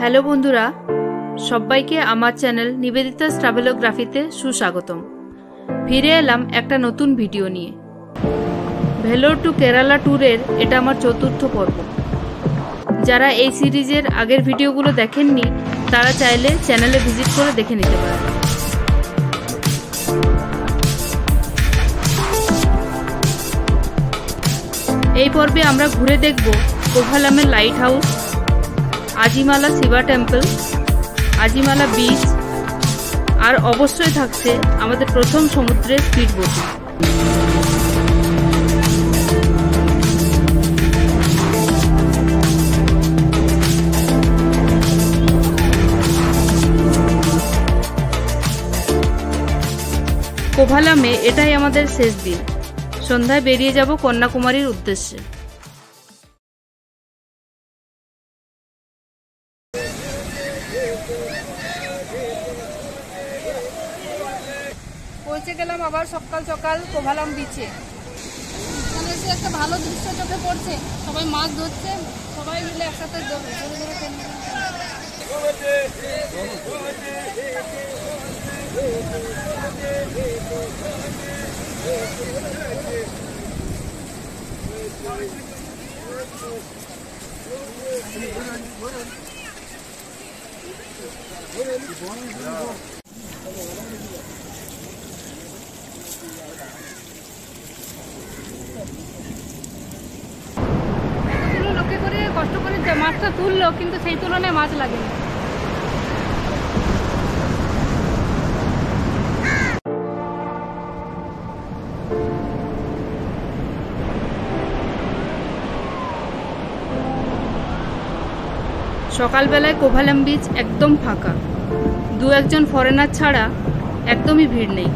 Hello বন্ধুরা, সবাইকে আমার চ্যানেল নিবেদিতাস ট্রাভেলোগ্রাফিতে সুস্বাগতম। ফিরে এলাম একটা নতুন ভিডিও নিয়ে। ভেলোর টু কেরালা ট্যুরের এটা আমার চতুর্থ পর্ব। যারা এই সিরিজের আগের ভিডিওগুলো দেখেননি তারা চাইলে চ্যানেলে ভিজিট করে দেখে নিতে পারেন। এই পর্বে আমরা ঘুরে দেখব কোভালামের lighthouse, Azhimala Shiva temple, Azhimala beach, আর অবশ্যই থাকছে আমাদের প্রথম সমুদ্রের স্পিড বোটিং। কোভালামে এটাই আমাদের শেষ দিন। সন্ধ্যায় বেরিয়ে যাব কন্যাকুমারীর উদ্দেশ্যে। পৌঁছে গেলাম আবার সকাল সকাল কোভালাম বিচে। এখানে এসে একটা ভালো দৃশ্য চোখে পড়ছে, সবাই মাছ ধরছে, সবাই মিলে একসাথে ধরে লোকে করে কষ্ট করে মাছটা তুললো, কিন্তু সেই তুলনায় মাছ লাগেনি। সকালবেলায় কোভালাম বিচ একদম ফাঁকা, দু একজন ফরেনার ছাড়া একদমই ভিড় নেই।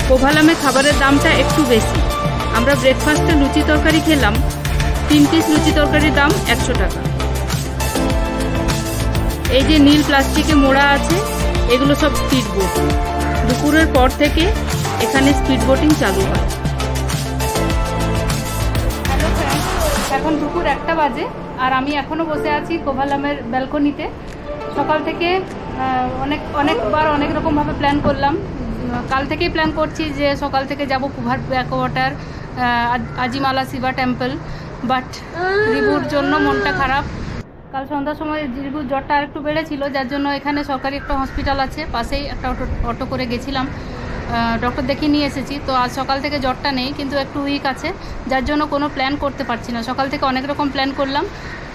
কোভালামে খাবারের দামটা একটু বেশি। আমরা ব্রেকফাস্টে লুচি তরকারি খেলাম, 3 পিস লুচি তরকারির দাম 100 টাকা। এই যে নীল প্লাস্টিকে মোড়া আছে, এগুলো সব স্পিড বোট। দুপুরের পর থেকে এখানে স্পিড বোটিং চালু হয়। হ্যালো ফ্রেন্ডস, এখন দুপুর 1টা বাজে আর আমি এখনও বসে আছি কোভালামের ব্যালকনিতে। সকাল থেকে অনেকবার অনেক রকমভাবে প্ল্যান করলাম। কাল থেকেই প্ল্যান করছি যে সকাল থেকে যাব কুভার ব্যাকওয়াটার, আজিমালা শিবা টেম্পল, বাট রিবুর জন্য মনটা খারাপ। কাল সন্ধ্যার সময় রিবুর জ্বরটা আর একটু বেড়েছিল, যার জন্য এখানে সরকারি একটা হসপিটাল আছে পাশেই, একটা অটো করে গেছিলাম, ডক্টর দেখিয়ে নিয়ে এসেছি। তো আজ সকাল থেকে জ্বরটা নেই, কিন্তু একটু উইক আছে, যার জন্য কোনো প্ল্যান করতে পারছি না। সকাল থেকে অনেক রকম প্ল্যান করলাম,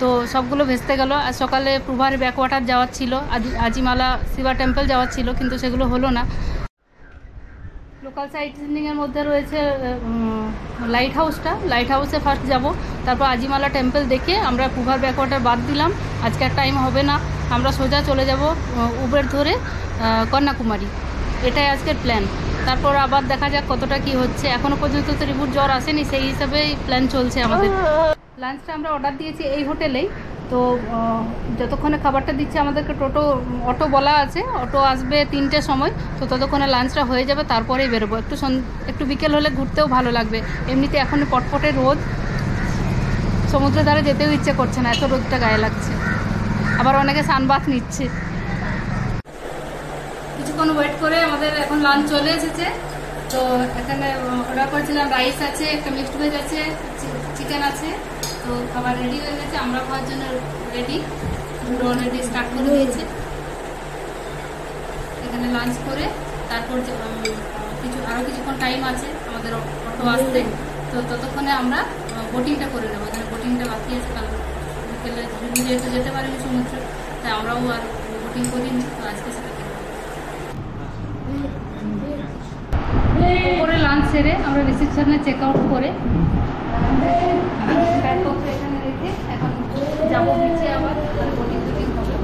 তো সবগুলো ভেস্তে গেল। আর সকালে প্রভার ব্যাকওয়াটার যাওয়ার ছিল, আজিমালা শিবা টেম্পল যাওয়ার ছিল, কিন্তু সেগুলো হলো না। লোকাল সাইট সিনিংয়ের মধ্যে রয়েছে লাইট হাউসটা। লাইট হাউসে ফার্স্ট যাব, তারপর আজিমালা টেম্পল দেখে আমরা কুভার ব্যাকওয়াটার বাদ দিলাম, আজকে আর টাইম হবে না। আমরা সোজা চলে যাব উবের ধরে কন্যাকুমারী। এটাই আজকের প্ল্যান। তারপর আবার দেখা যাক কতটা কি হচ্ছে। এখনও পর্যন্ত তো রিবুর জ্বর আসেনি, সেই হিসাবেই প্ল্যান চলছে আমাদের। লাঞ্চটা আমরা অর্ডার দিয়েছি এই হোটেলেই। তো যতক্ষণে খাবারটা দিচ্ছে আমাদেরকে অটো বলা আছে, অটো আসবে 3টের সময়। তো ততক্ষণে লাঞ্চটা হয়ে যাবে, তারপরেই বেরোবো। একটু বিকেল হলে ঘুরতেও ভালো লাগবে। এমনিতে এখন পটপটে রোদ, সমুদ্রের ধারে যেতেও ইচ্ছে করছে না, এত রোদটা গায়ে লাগছে। আবার অনেকে সানবাথ নিচ্ছে। কিছুক্ষণ ওয়েট করে আমাদের এখন লাঞ্চ চলে এসেছে। তো এখানে অর্ডার করেছিলাম, রাইস আছে, একটা মিক্সড ভেজ আছে, চিকেন আছে। তো খাবার রেডি হয়ে গেছে, আমরা খাওয়ার জন্য রেডি। দুটো অলরেডি স্টার্ট করে দিয়েছে। এখানে লাঞ্চ করে তারপর আরও কিছুক্ষণ টাইম আছে আমাদের অটো আসতে। তো ততক্ষণে আমরা বোটিংটা করে নেবো। এখানে বোটিংটা বাকি আছে, কারণ বিকেলে যেহেতু যেতে পারিনি সমুদ্রে, তাই আমরাও আর বোটিং করিনি। তো আজকে সেটা সেরে আমরা রিসেপশনে চেক আউট করে ব্যাগপত্র এখানে রেখে এখন যাবো বিচে আবার বোটিং টোটিং হবে।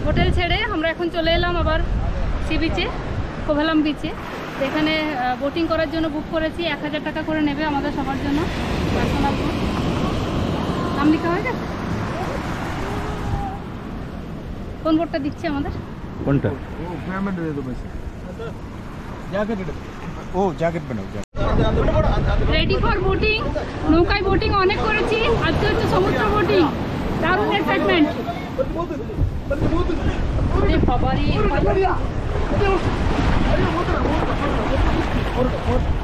হোটেল ছেড়ে আমরা এখন চলে এলাম আবার সি বিচে, কোভালাম বিচে। এখানে বোটিং করার জন্য বুক করেছি, 1000 টাকা করে নেবে আমাদের সবার জন্য পার্সোনাল বুক। নাম লিখা হয়ে গেছে? কোন বোটটা দিচ্ছে আমাদের? কোনটা? Ready for boating. নৌকায় বোটিং অনেক করেছি, আজকে হচ্ছে সমুদ্র বোটিং। দারুণ এক্সাইটমেন্ট।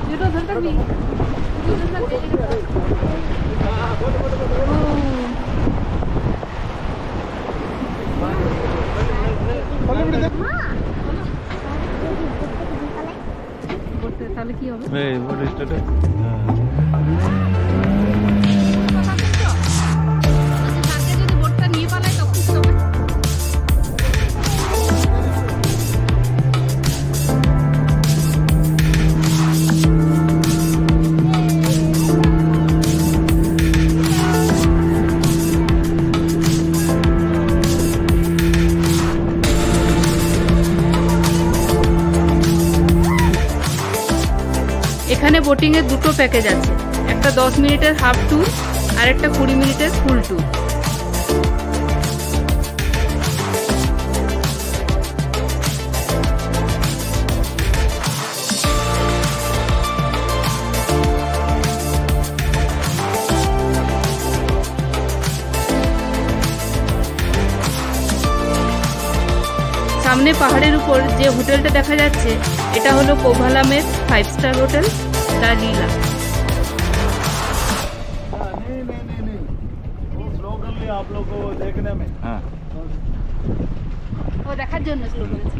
জুতো ধরতে পারবি? তাহলে কি হবে? যদি বোটটা নিয়ে পালায় তখন কি হবে? এখানে বোটিংয়ের দুটো প্যাকেজ আছে, একটা 10 মিনিটের হাফ ট্যুর আর একটা 20 মিনিটের ফুল ট্যুর। সামনে পাহাড়ের উপর যে হোটেলটা দেখা যাচ্ছে এটা হলো কোভালামের 5 স্টার হোটেল দ্য লীলা। ও দেখার জন্য স্লো করেছে।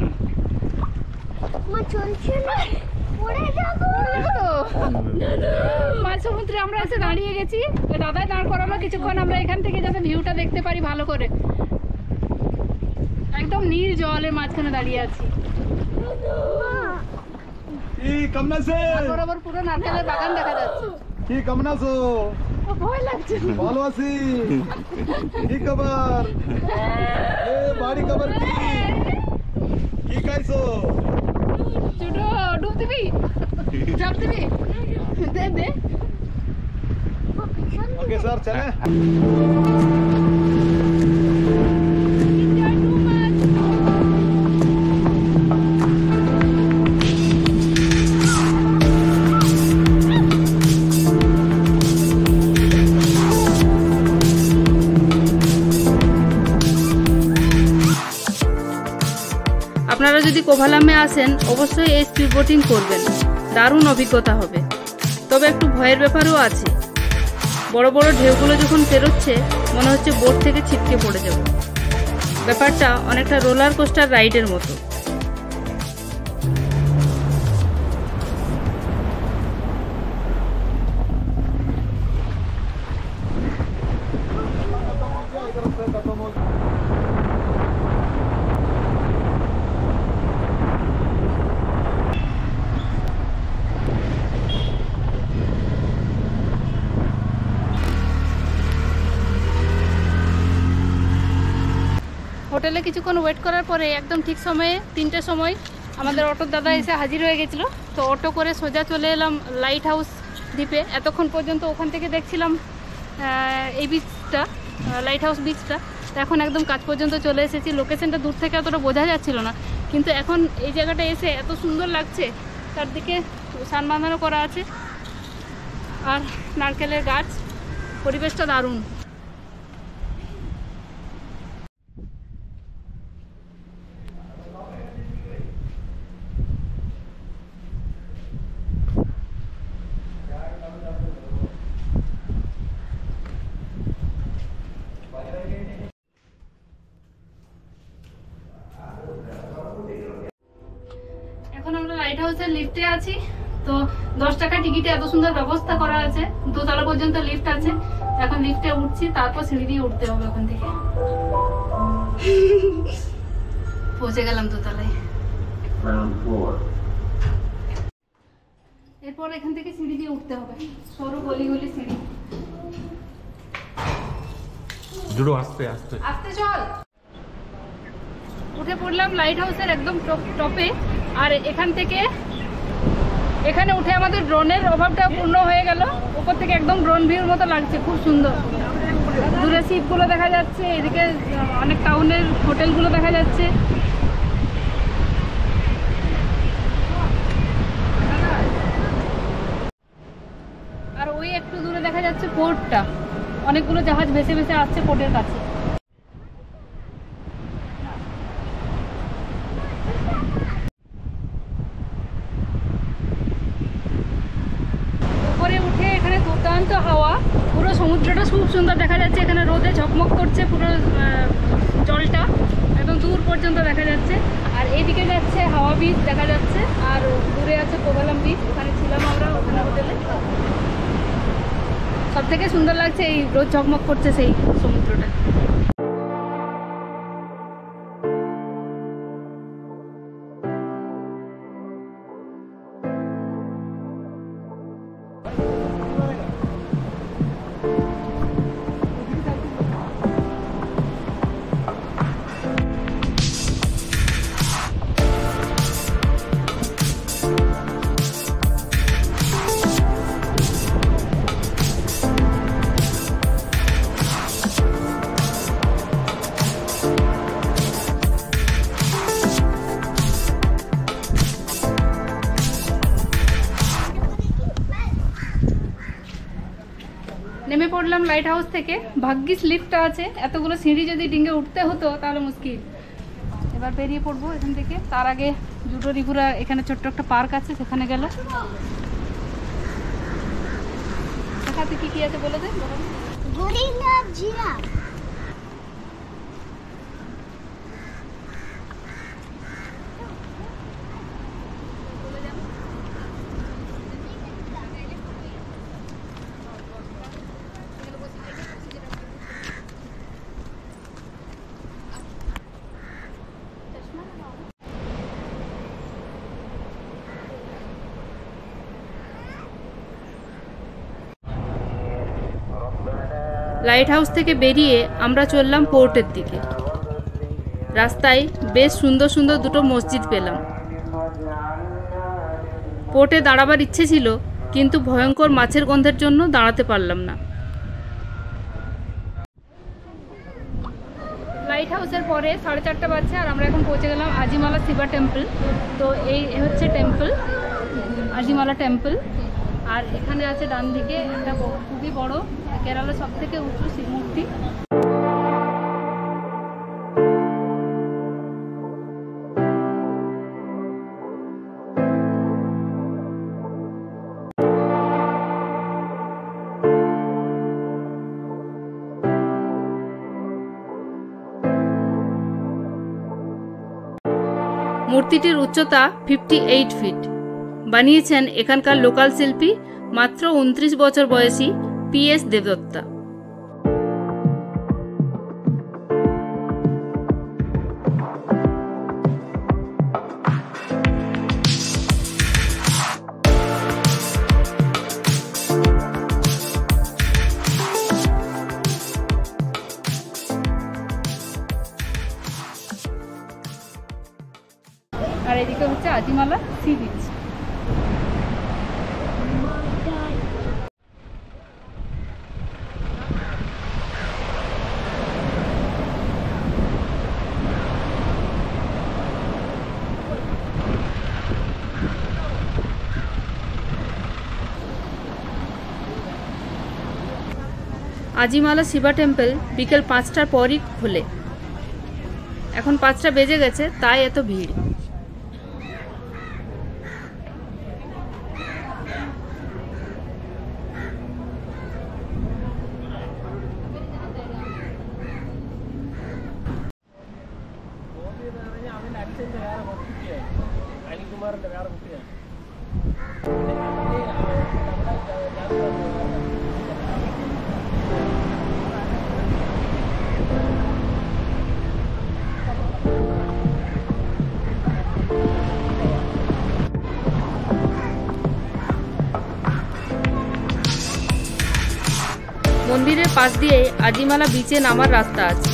মাঝ সমুদ্রে আমরা এসে দাঁড়িয়ে গেছি, দাদাই দাঁড় করালো কিছুক্ষণ আমরা এখান থেকে যাতে ভিউটা দেখতে পারি ভালো করে। একদম নীল জলের মাঝখানে দাঁড়িয়ে আছি। বরাবর পুরো নারকেলের বাগান দেখা যাচ্ছে। কি কেমন আছো? ভয় লাগছে। ভালো আছি। কি খবর? এ বাড়ি খবর কি? কি খাইছো? ছোট ডুব দিবি? চাপ দিবি? দে দে। ওকে স্যার চলে। আপনারা যদি কোভালামে আসেন অবশ্যই এই স্পিড বোটিং করবেন, দারুণ অভিজ্ঞতা হবে। তবে একটু ভয়ের ব্যাপারও আছে, বড় বড় ঢেউগুলো যখন পেরোচ্ছে মনে হচ্ছে বোট থেকে ছিটকে পড়ে যাব। ব্যাপারটা অনেকটা রোলার কোস্টার রাইডের মতো। হোটেলে কিছুক্ষণ ওয়েট করার পরে একদম ঠিক সময়ে 3টের সময় আমাদের অটোর দাদা এসে হাজির হয়ে গেছিলো। তো অটো করে সোজা চলে এলাম লাইট হাউস দ্বীপে। এতক্ষণ পর্যন্ত ওখান থেকে দেখছিলাম এই বিচটা, লাইট হাউস বিচটা। তো এখন একদম কাছ পর্যন্ত চলে এসেছি। লোকেশনটা দূর থেকে অতটা বোঝা যাচ্ছিল না, কিন্তু এখন এই জায়গাটা এসে এত সুন্দর লাগছে। চারদিকে সান বাঁধানো করা আছে আর নারকেলের গাছ, পরিবেশটা দারুণ। এখন আমরা লাইট হাউসের লিফটে আছি। তো 10 টাকা টিকিটে এত সুন্দর ব্যবস্থা করা আছে, 2 তলা পর্যন্ত লিফট আছে। এখন লিফটে উঠছি, তারপর সিঁড়ি দিয়ে উঠতে হবে ওখান থেকে। পৌঁছে গেলাম 2 তলায়। এরপর এখান থেকে সিঁড়ি দিয়ে উঠতে হবে, সরু গলি গলি সিঁড়ি। জুড়ো আস্তে আস্তে আস্তে চল। উঠে পড়লাম লাইট হাউসের একদম টপে। আর এখান থেকে এখানে উঠে আমাদের ড্রোনের অভাবটা পূর্ণ হয়ে গেল। উপর থেকে একদম ড্রোন ভিউর মতো লাগছে, খুব সুন্দর। দূরে শিপগুলো দেখা যাচ্ছে, এদিকে অনেক টাউনের হোটেলগুলো দেখা যাচ্ছে। আর ওই একটু দূরে দেখা যাচ্ছে পোর্টটা, অনেকগুলো জাহাজ ভেসে ভেসে আসছে পোর্টের কাছে। উপরে উঠে এখানে দুর্দান্ত হাওয়া, পুরো সমুদ্রটা খুব সুন্দর দেখা যাচ্ছে। এখানে রোদে ঝকমক করছে পুরো জলটা, একদম দূর পর্যন্ত দেখা যাচ্ছে। আর এইদিকে যাচ্ছে হাওয়া বিচ দেখা যাচ্ছে, আর দূরে আছে কোভালাম বিচ, ওখানে ছিলাম আমরা, ওখানে হোটেলে। সব থেকে সুন্দর লাগছে এই রোদ ঝকমক করছে সেই সমুদ্রটা। নেমে পড়লাম লাইট হাউস থেকে। ভাগ্যিস লিফটটা আছে, এতগুলো সিঁড়ি যদি ডিঙে উঠতে হতো তাহলে মুশকিল। এবার বেরিয়ে পড়বো এখান থেকে। তার আগে জুটো রিপুরা এখানে ছোট্ট একটা পার্ক আছে, সেখানে গেল। দেখাতে কি কি আছে বলে দে। Gorilla, giraffe. লাইট হাউস থেকে বেরিয়ে আমরা চললাম পোর্টের দিকে। রাস্তায় বেশ সুন্দর সুন্দর দুটো মসজিদ পেলাম। পোর্টে দাঁড়াবার ইচ্ছে ছিল, কিন্তু ভয়ঙ্কর মাছের গন্ধের জন্য দাঁড়াতে পারলাম না। লাইট হাউসের পরে 4:30 বাজছে, আর আমরা এখন পৌঁছে গেলাম আজিমালা শিবা টেম্পল। তো এই হচ্ছে টেম্পল, আজিমালা টেম্পল। আর এখানে আছে ডান দিকে একটা খুবই বড়, কেরালার সব থেকে উঁচু শিব মূর্তি। মূর্তিটির উচ্চতা 58 ফিট। বানিয়েছেন এখানকার লোকাল শিল্পী, মাত্র 29 বছর বয়সী PS দেবদত্তা। আর এদিকে হচ্ছে আজিমালা সি বিচ। আজিমালা শিবা টেম্পল বিকেল 5টার পরই খোলে। এখন 5টা বেজে গেছে, তাই এত ভিড়। মন্দিরের পাশ দিয়ে আজিমালা বিচে নামার রাস্তা আছে।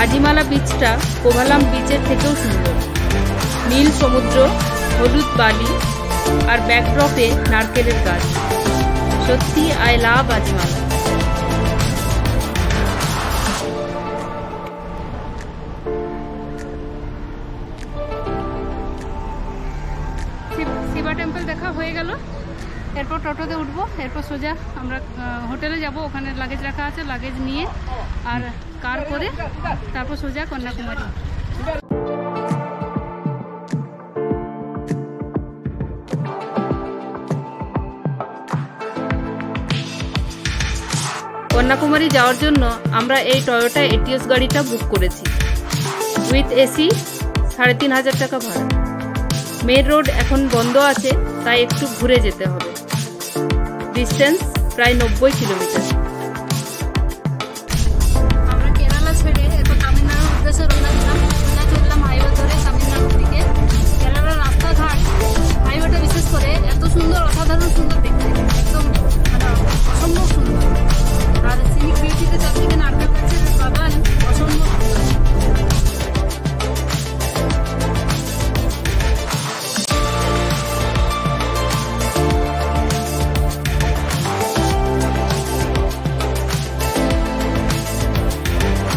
আজিমালা বিচটা কোভালাম বিচের থেকেও সুন্দর। নীল সমুদ্র, হলুদ বালি আর ব্যাকড্রপে নারকেলের গাছ। সত্যি আই লাভ আজিমালা। শিবা টেম্পল দেখা হয়ে গেল। এরপর টোটোতে উঠবো, এরপর সোজা আমরা হোটেলে যাব। ওখানে লাগেজ রাখা আছে, লাগেজ নিয়ে আর কার করে তারপর সোজা কন্যাকুমারী। কন্যাকুমারী যাওয়ার জন্য আমরা এই টয়োটা এটিএস গাড়িটা বুক করেছি। উইথ এসি ৩,৫০০ টাকা ভাড়া। মেন রোড এখন বন্ধ আছে, তাই একটু ঘুরে যেতে হবে। ডিস্টেন্স প্রায় ৯০ কিলোমিটার। আমরা কেরালা ছেড়ে এরপর তামিলনাড়ুর উদ্দেশ্যে রওনা দিলাম। রওনা চললাম হাইওয়ে ধরে তামিলনাড়ুর দিকে। কেরালার রাস্তাঘাট, হাইওয়েটা বিশেষ করে এত সুন্দর, অসাধারণ সুন্দর দেখতে, একদম মানে অসম্ভব সুন্দর। আর সিনিক বিউটিতে চারদিকে নারকেল গাছের বাগান, অসম্ভব সুন্দর।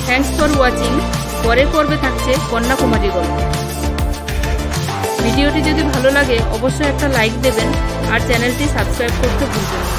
Thanks for watching. পরের পর্বে থাকছে কন্যাকুমারী গল্প। ভিডিওটি যদি ভালো লাগে অবশ্যই একটা লাইক দেবেন আর চ্যানেলটি সাবস্ক্রাইব করতে ভুলবেন না।